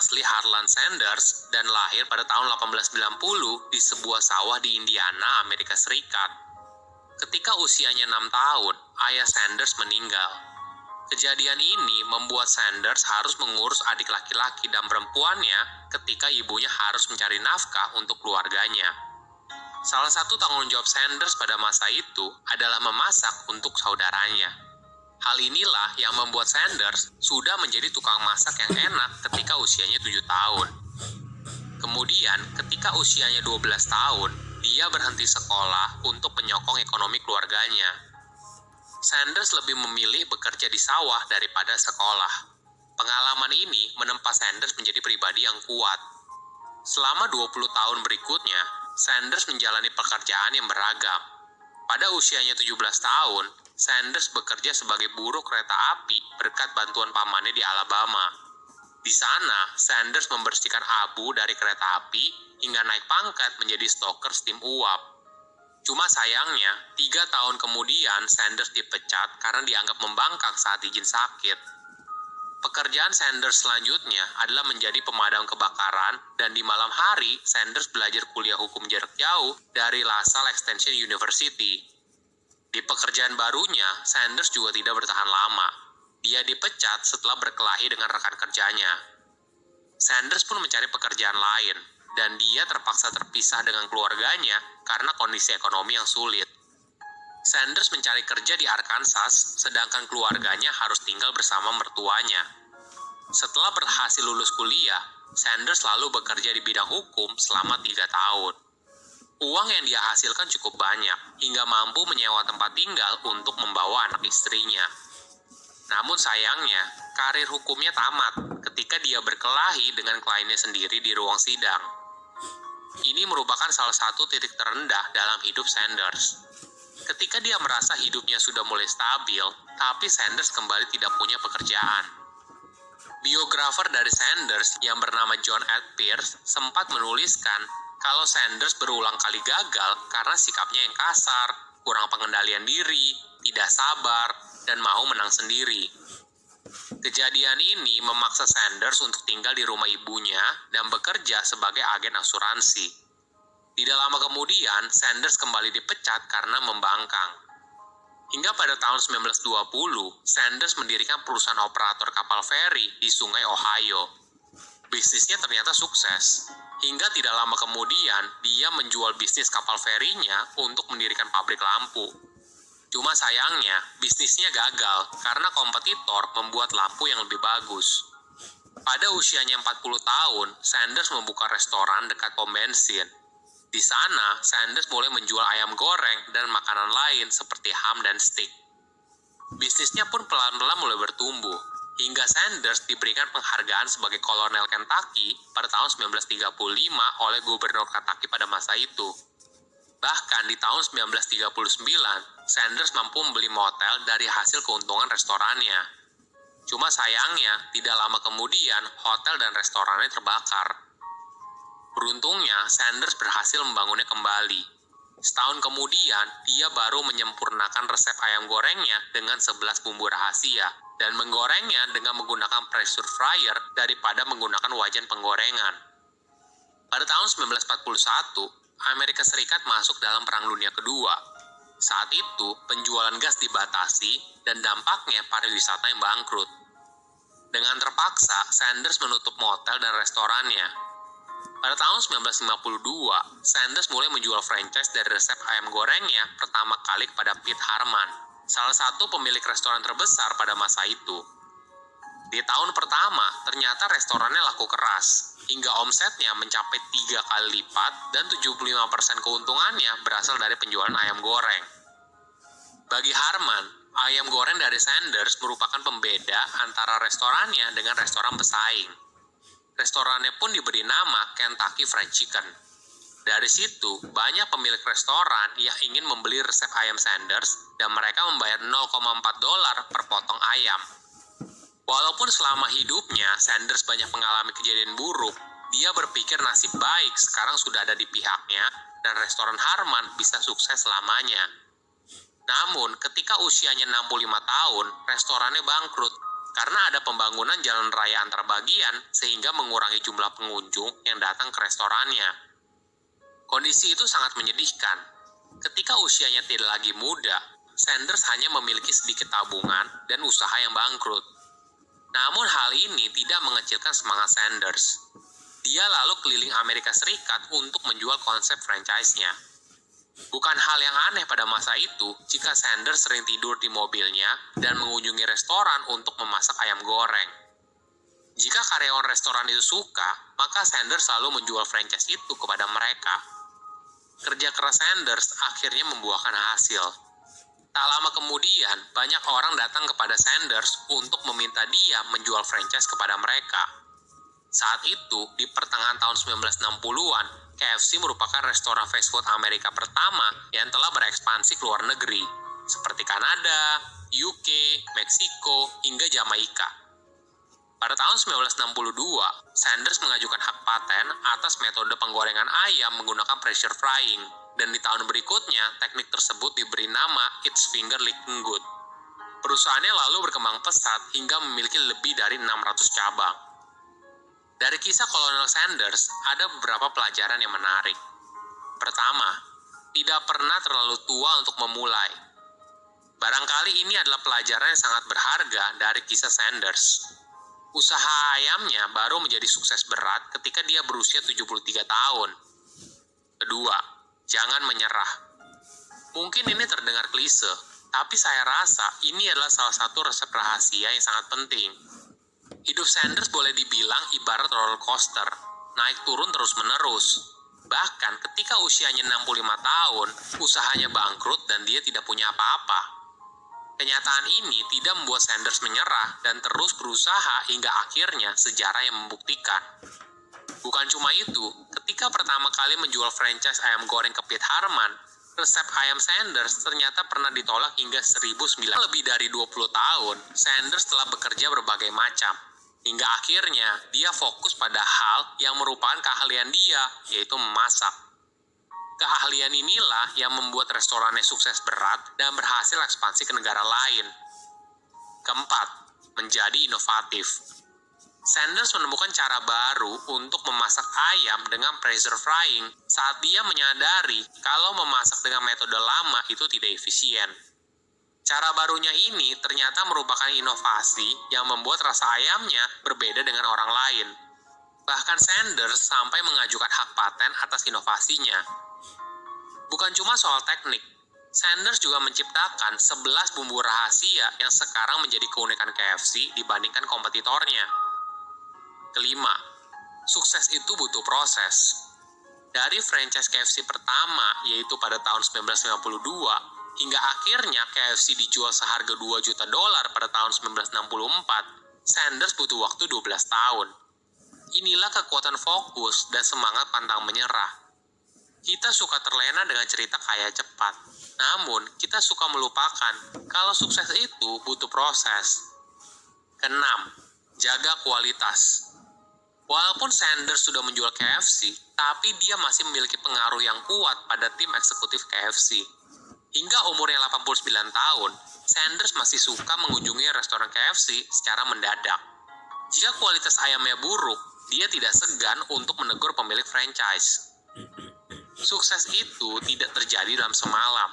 asli Harlan Sanders dan lahir pada tahun 1890 di sebuah sawah di Indiana, Amerika Serikat. Ketika usianya 6 tahun, ayah Sanders meninggal. Kejadian ini membuat Sanders harus mengurus adik laki-laki dan perempuannya ketika ibunya harus mencari nafkah untuk keluarganya. Salah satu tanggung jawab Sanders pada masa itu adalah memasak untuk saudaranya. Hal inilah yang membuat Sanders sudah menjadi tukang masak yang enak ketika usianya 7 tahun. Kemudian, ketika usianya 12 tahun, dia berhenti sekolah untuk menyokong ekonomi keluarganya. Sanders lebih memilih bekerja di sawah daripada sekolah. Pengalaman ini menempa Sanders menjadi pribadi yang kuat. Selama 20 tahun berikutnya, Sanders menjalani pekerjaan yang beragam. Pada usianya 17 tahun, Sanders bekerja sebagai buruh kereta api berkat bantuan pamannya di Alabama. Di sana, Sanders membersihkan abu dari kereta api hingga naik pangkat menjadi stoker steam uap. Cuma sayangnya, 3 tahun kemudian Sanders dipecat karena dianggap membangkang saat izin sakit. Pekerjaan Sanders selanjutnya adalah menjadi pemadam kebakaran, dan di malam hari Sanders belajar kuliah hukum jarak jauh dari LaSalle Extension University. Di pekerjaan barunya, Sanders juga tidak bertahan lama. Dia dipecat setelah berkelahi dengan rekan kerjanya. Sanders pun mencari pekerjaan lain, dan dia terpaksa terpisah dengan keluarganya karena kondisi ekonomi yang sulit. Sanders mencari kerja di Arkansas, sedangkan keluarganya harus tinggal bersama mertuanya. Setelah berhasil lulus kuliah, Sanders lalu bekerja di bidang hukum selama 3 tahun. Uang yang dia hasilkan cukup banyak, hingga mampu menyewa tempat tinggal untuk membawa anak istrinya. Namun sayangnya, karir hukumnya tamat ketika dia berkelahi dengan kliennya sendiri di ruang sidang. Ini merupakan salah satu titik terendah dalam hidup Sanders. Ketika dia merasa hidupnya sudah mulai stabil, tapi Sanders kembali tidak punya pekerjaan. Biografer dari Sanders yang bernama John Ed Pierce sempat menuliskan kalau Sanders berulang kali gagal karena sikapnya yang kasar, kurang pengendalian diri, tidak sabar, dan mau menang sendiri. Kejadian ini memaksa Sanders untuk tinggal di rumah ibunya dan bekerja sebagai agen asuransi. Tidak lama kemudian, Sanders kembali dipecat karena membangkang. Hingga pada tahun 1920, Sanders mendirikan perusahaan operator kapal feri di Sungai Ohio. Bisnisnya ternyata sukses. Hingga tidak lama kemudian, dia menjual bisnis kapal ferinya untuk mendirikan pabrik lampu. Cuma sayangnya, bisnisnya gagal karena kompetitor membuat lampu yang lebih bagus. Pada usianya 40 tahun, Sanders membuka restoran dekat pom bensin. Di sana, Sanders mulai menjual ayam goreng dan makanan lain seperti ham dan steak. Bisnisnya pun pelan-pelan mulai bertumbuh, hingga Sanders diberikan penghargaan sebagai kolonel Kentucky pada tahun 1935 oleh gubernur Kentucky pada masa itu. Bahkan di tahun 1939, Sanders mampu membeli motel dari hasil keuntungan restorannya. Cuma sayangnya, tidak lama kemudian hotel dan restorannya terbakar. Beruntungnya, Sanders berhasil membangunnya kembali. Setahun kemudian, dia baru menyempurnakan resep ayam gorengnya dengan 11 bumbu rahasia dan menggorengnya dengan menggunakan pressure fryer daripada menggunakan wajan penggorengan. Pada tahun 1941, Amerika Serikat masuk dalam Perang Dunia Kedua. Saat itu, penjualan gas dibatasi dan dampaknya pariwisata yang bangkrut. Dengan terpaksa, Sanders menutup motel dan restorannya. Pada tahun 1952, Sanders mulai menjual franchise dari resep ayam gorengnya pertama kali kepada Pete Harman, salah satu pemilik restoran terbesar pada masa itu. Di tahun pertama, ternyata restorannya laku keras, hingga omsetnya mencapai 3 kali lipat dan 75% keuntungannya berasal dari penjualan ayam goreng. Bagi Harman, ayam goreng dari Sanders merupakan pembeda antara restorannya dengan restoran pesaing. Restorannya pun diberi nama Kentucky Fried Chicken. Dari situ, banyak pemilik restoran yang ingin membeli resep ayam Sanders dan mereka membayar $0,4 per potong ayam. Walaupun selama hidupnya Sanders banyak mengalami kejadian buruk, dia berpikir nasib baik sekarang sudah ada di pihaknya dan restoran Harman bisa sukses selamanya. Namun, ketika usianya 65 tahun, restorannya bangkrut karena ada pembangunan jalan raya antar bagian sehingga mengurangi jumlah pengunjung yang datang ke restorannya. Kondisi itu sangat menyedihkan. Ketika usianya tidak lagi muda, Sanders hanya memiliki sedikit tabungan dan usaha yang bangkrut. Namun hal ini tidak mengecilkan semangat Sanders. Dia lalu keliling Amerika Serikat untuk menjual konsep franchise-nya. Bukan hal yang aneh pada masa itu jika Sanders sering tidur di mobilnya dan mengunjungi restoran untuk memasak ayam goreng. Jika karyawan restoran itu suka, maka Sanders selalu menjual franchise itu kepada mereka. Kerja keras Sanders akhirnya membuahkan hasil. Tak lama kemudian, banyak orang datang kepada Sanders untuk meminta dia menjual franchise kepada mereka. Saat itu, di pertengahan tahun 1960-an, KFC merupakan restoran fast food Amerika pertama yang telah berekspansi ke luar negeri, seperti Kanada, UK, Meksiko, hingga Jamaika. Pada tahun 1962, Sanders mengajukan hak paten atas metode penggorengan ayam menggunakan pressure frying, dan di tahun berikutnya, teknik tersebut diberi nama It's Finger Licking Good. Perusahaannya lalu berkembang pesat hingga memiliki lebih dari 600 cabang. Dari kisah Kolonel Sanders, ada beberapa pelajaran yang menarik. Pertama, tidak pernah terlalu tua untuk memulai. Barangkali ini adalah pelajaran yang sangat berharga dari kisah Sanders. Usaha ayamnya baru menjadi sukses berat ketika dia berusia 73 tahun. Kedua, jangan menyerah. Mungkin ini terdengar klise, tapi saya rasa ini adalah salah satu resep rahasia yang sangat penting. Hidup Sanders boleh dibilang ibarat roller coaster, naik turun terus-menerus. Bahkan ketika usianya 65 tahun, usahanya bangkrut dan dia tidak punya apa-apa. Kenyataan ini tidak membuat Sanders menyerah dan terus berusaha hingga akhirnya sejarah yang membuktikan. Bukan cuma itu, ketika pertama kali menjual franchise ayam goreng ke Pete Harman, resep ayam Sanders ternyata pernah ditolak hingga 1900. Lebih dari 20 tahun, Sanders telah bekerja berbagai macam. Hingga akhirnya, dia fokus pada hal yang merupakan keahlian dia, yaitu memasak. Keahlian inilah yang membuat restorannya sukses berat dan berhasil ekspansi ke negara lain. Keempat, menjadi inovatif. Sanders menemukan cara baru untuk memasak ayam dengan pressure frying saat dia menyadari kalau memasak dengan metode lama itu tidak efisien. Cara barunya ini ternyata merupakan inovasi yang membuat rasa ayamnya berbeda dengan orang lain. Bahkan Sanders sampai mengajukan hak paten atas inovasinya. Bukan cuma soal teknik, Sanders juga menciptakan 11 bumbu rahasia yang sekarang menjadi keunikan KFC dibandingkan kompetitornya. Kelima, sukses itu butuh proses. Dari franchise KFC pertama, yaitu pada tahun 1952, hingga akhirnya KFC dijual seharga $2 juta pada tahun 1964, Sanders butuh waktu 12 tahun. Inilah kekuatan fokus dan semangat pantang menyerah. Kita suka terlena dengan cerita kaya cepat, namun kita suka melupakan kalau sukses itu butuh proses. Keenam, jaga kualitas. Walaupun Sanders sudah menjual KFC, tapi dia masih memiliki pengaruh yang kuat pada tim eksekutif KFC. Hingga umurnya 89 tahun, Sanders masih suka mengunjungi restoran KFC secara mendadak. Jika kualitas ayamnya buruk, dia tidak segan untuk menegur pemilik franchise. Sukses itu tidak terjadi dalam semalam.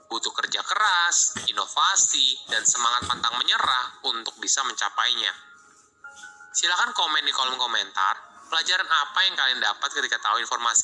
Butuh kerja keras, inovasi, dan semangat pantang menyerah untuk bisa mencapainya. Silakan komen di kolom komentar, pelajaran apa yang kalian dapat ketika tahu informasi